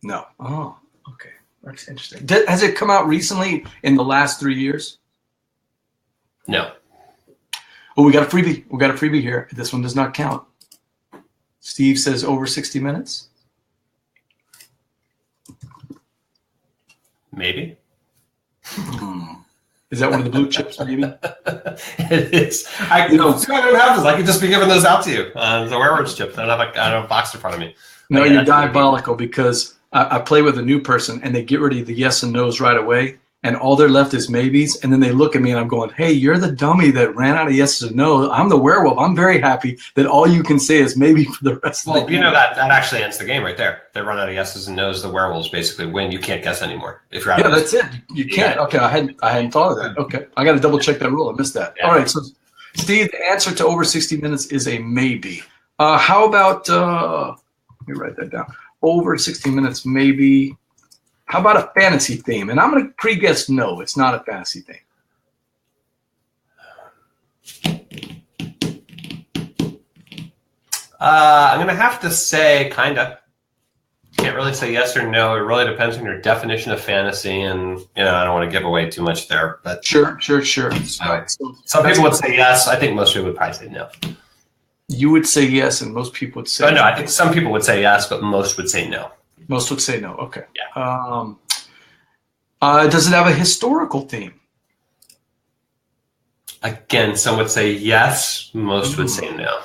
No. Oh, okay. That's interesting. Has it come out recently in the last 3 years? No. Oh, we got a freebie. We got a freebie here. This one does not count. Steve says over 60 minutes. Maybe. Is that one of the blue chips, maybe? It is. I don't have this. I could just be giving those out to you. The werewolf chips. I don't have a box in front of me. No, you're diabolical because I play with a new person and they get rid of the yes and no's right away. And all they're left is maybes. And then they look at me and I'm going, hey, you're the dummy that ran out of yeses and no's. I'm the werewolf. I'm very happy that all you can say is maybe for the rest of the game. You know, that actually ends the game right there. They run out of yeses and no's. The werewolves basically win. You can't guess anymore. If you're out that's it. You can't. Okay, I hadn't thought of that. Okay, I got to double check that rule. I missed that. Yeah. All right, so Steve, the answer to over 60 minutes is a maybe. How about, let me write that down. Over 60 minutes, maybe. How about a fantasy theme? And I'm going to pre-guess no, it's not a fantasy theme. I'm going to have to say kind of. Can't really say yes or no. It really depends on your definition of fantasy, and I don't want to give away too much there. But sure. Right. Some people would say yes. I think most people would probably say no. You would say yes, and most people would say no. I think some people would say yes, but most would say no. Most would say no. Okay. Yeah. Does it have a historical theme? Again, some would say yes. Most would say no.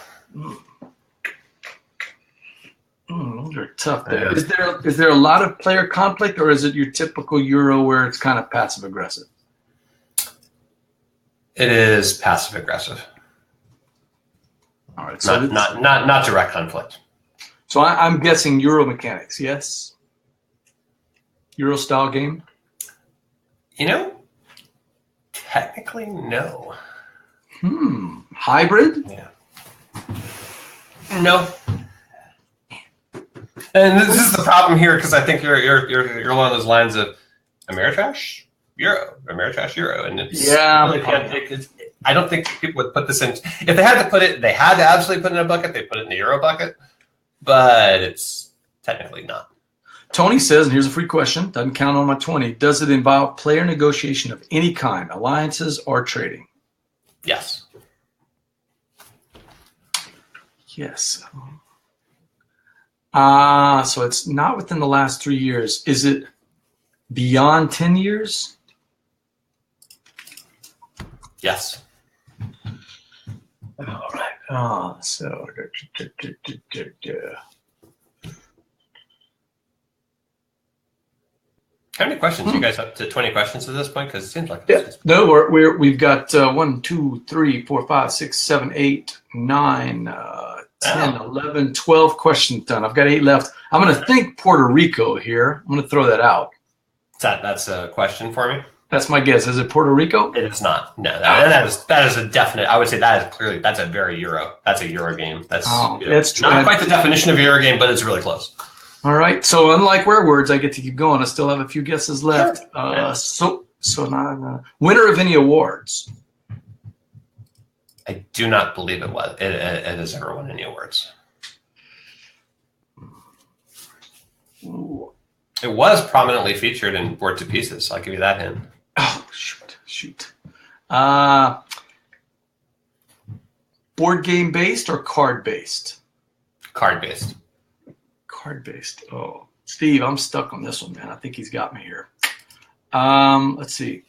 Those are tough there. Is there a lot of player conflict, or is it your typical Euro where it's kind of passive aggressive? It is passive aggressive. All right. So not direct conflict. So I'm guessing Euro mechanics, yes? Euro style game? Technically, no. Hybrid? Yeah. No. And this is the problem here because I think you're along those lines of Ameritrash Euro, and it's I don't think people would put this in. If they had to put it, they had to absolutely put it in a bucket. They put it in the Euro bucket, but it's technically not. Tony says, and here's a free question, doesn't count on my 20. Does it involve player negotiation of any kind, alliances or trading? Yes. Yes. So it's not within the last 3 years. Is it beyond 10 years? Yes. All right. How many questions? You guys up to 20 questions at this point? Because it seems like no. We've got 1, 2, 3, 4, 5, 6, 7, 8, 9, 10, 11, 12 questions done. I've got 8 left. I'm going to think Puerto Rico here. I'm going to throw that out. That's a question for me. That's my guess. Is it Puerto Rico? It is not. No, that is a definite. I would say that is clearly that's a very Euro. That's a Euro game. That's not quite the definition of a Euro game, but it's really close. All right. So unlike WereWords, I get to keep going. I still have a few guesses left. Sure. So not winner of any awards. I do not believe it was. It has ever won any awards. Ooh. It was prominently featured in Board to Pieces. I'll give you that hint. Oh, shoot. Board game based or card based? Card based. Card based. Oh, Steve, I'm stuck on this one, man. I think he's got me here. Let's see.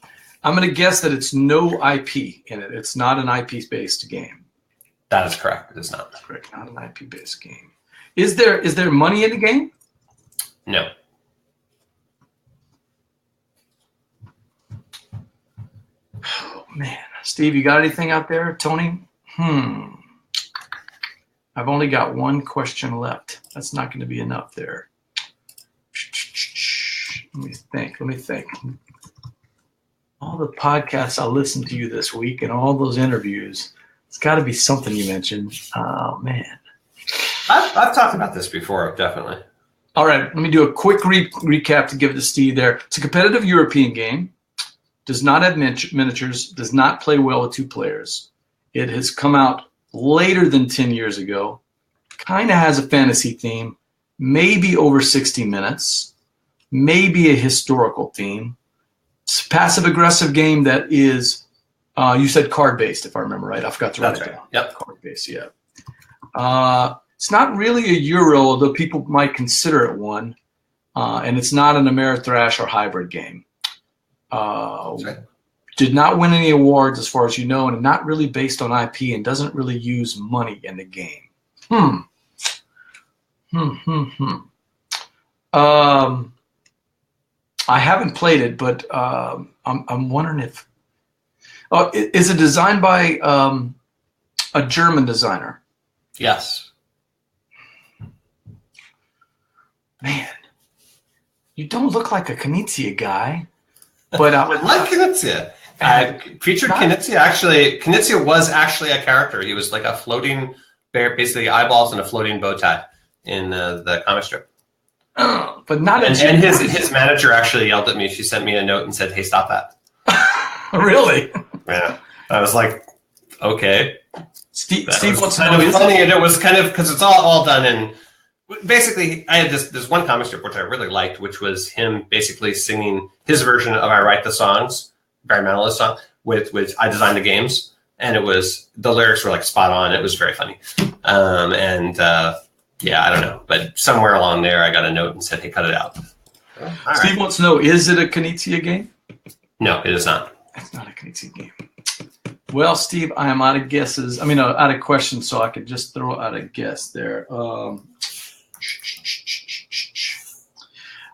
I'm going to guess that it's no IP in it. It's not an IP based game. That is correct. It is not. Correct. Not an IP based game. Is there money in the game? No. Oh, man. Steve, you got anything out there? Tony? I've only got one question left. That's not going to be enough there. Let me think. All the podcasts I listened to you this week and all those interviews, it's got to be something you mentioned. Oh, man. I've talked about this before, definitely. All right, let me do a quick recap to give it to Steve there. It's a competitive European game. Does not have miniatures. Does not play well with 2 players. It has come out later than 10 years ago. Kind of has a fantasy theme. Maybe over 60 minutes. Maybe a historical theme. It's a passive-aggressive game that is, you said card-based, if I remember right. I forgot to write it down. Yep. Card-based, yeah. It's not really a Euro, although people might consider it one. And it's not an Ameritrash or hybrid game. Did not win any awards as far as you know, and not really based on IP and doesn't really use money in the game. I haven't played it, but I'm wondering if is it designed by a German designer? Yes. Man, you don't look like a Knizia guy, but I would like Knizia. Featured Knizia. Actually, Knizia was actually a character. He was like a floating bear, basically eyeballs and a floating bow tie in the comic strip. Oh, but not. And his manager actually yelled at me. She sent me a note and said, "Hey, stop that." Really? Yeah. I was like, okay. Steve wants to know. Funny, and it was kind of because it's all done in. Basically, I had this one comic strip which I really liked, which was him basically singing his version of "I Write the Songs," Barry Manilow's song, with I designed the games, and it was the lyrics were like spot on. It was very funny, yeah, I don't know, but somewhere along there, I got a note and said, "Hey, cut it out." Steve wants to know: is it a Knizia game? No, it is not. It's not a Knizia game. Well, Steve, I am out of guesses. I mean, out of questions, so I could just throw out a guess there.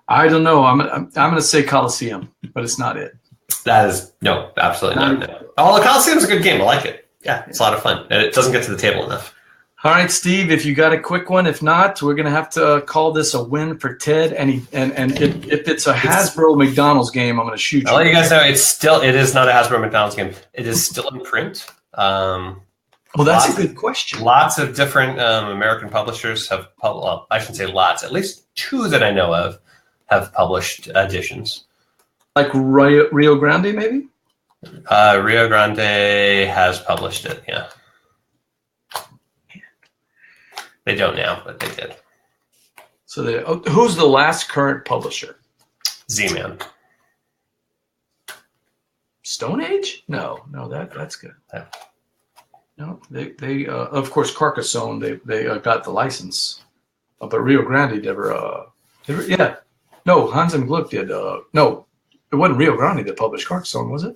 I don't know. I'm going to say Coliseum, but it's not it. That is no, absolutely not. No. Oh, Coliseum's a good game. I like it. Yeah, it's a lot of fun, and it doesn't get to the table enough. All right, Steve, if you got a quick one. If not, we're going to have to call this a win for Ted. And if it's a Hasbro McDonald's game, I'm going to shoot you. I'll let you guys know it is not a Hasbro McDonald's game. It is still in print. Well, that's a good question. Lots of different American publishers have well, I shouldn't say lots. At least 2 that I know of have published editions. Like Rio Grande, maybe? Rio Grande has published it, yeah. They don't now, but they did. So who's the last current publisher? Z-Man. Stone Age? No, that's good. Yeah. No, they of course Carcassonne. They got the license, but Rio Grande never. Yeah, no, Hans and Gluck did. No, it wasn't Rio Grande that published Carcassonne, was it?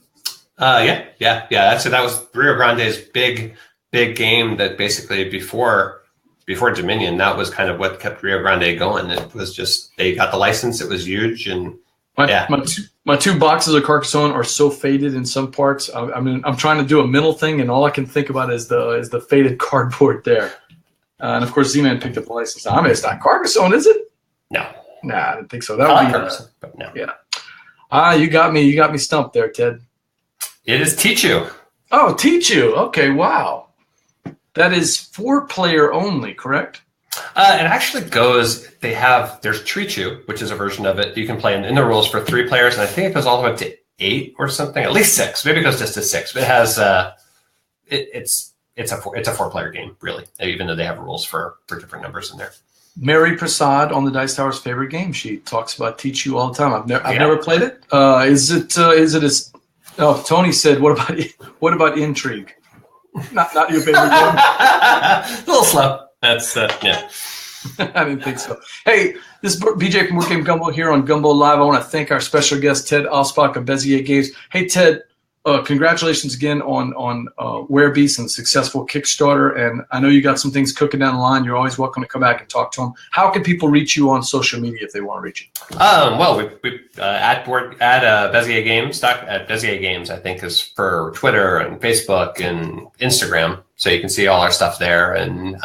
Yeah. That's it. That was Rio Grande's big game that basically before Dominion, that was kind of what kept Rio Grande going. It was just they got the license. It was huge, and my 2 boxes of Carcassonne are so faded in some parts. I mean, I'm trying to do a mental thing, and all I can think about is the faded cardboard there. And of course, Z-Man picked up the license. I mean, it's not Carcassonne, is it? No. Nah, I didn't think so. That would be Carcassonne, but no. Yeah. You got me stumped there, Ted. It is Tichu. Oh, Tichu. Okay, wow. That is 4-player only, correct? It actually goes. There's Trichu, which is a version of it you can play in the rules for 3 players, and I think it goes all the way up to 8 or something, at least 6. Maybe it goes just to 6. But it has it's a 4-player game, really, even though they have rules for different numbers in there. Mary Prasad on the Dice Tower's favorite game. She talks about Tichu all the time. I've never played it. Is it as Tony said, what about Intrigue? Not your favorite game? A little slow. That's yeah. I didn't think so. Hey, this is BJ from WereEmpire Gumbo here on Gumbo Live. I want to thank our special guest, Ted Alspach of Bezier Games. Hey, Ted, congratulations again on WereBeast and successful Kickstarter. And I know you got some things cooking down the line. You're always welcome to come back and talk to them. How can people reach you on social media if they want to reach you? Well, we at Bezier Games at Bezier Games, I think, is for Twitter and Facebook and Instagram. So you can see all our stuff there, and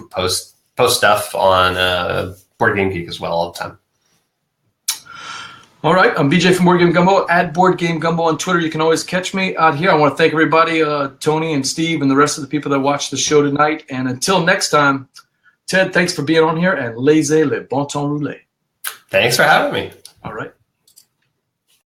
post stuff on Board Game Geek as well all the time. All right, I'm BJ from Board Game Gumbo, at Board Game Gumbo on Twitter. You can always catch me out here. I want to thank everybody, Tony and Steve and the rest of the people that watched the show tonight. And until next time, Ted, thanks for being on here, and laissez le bon temps rouler. Thanks for having me. All right.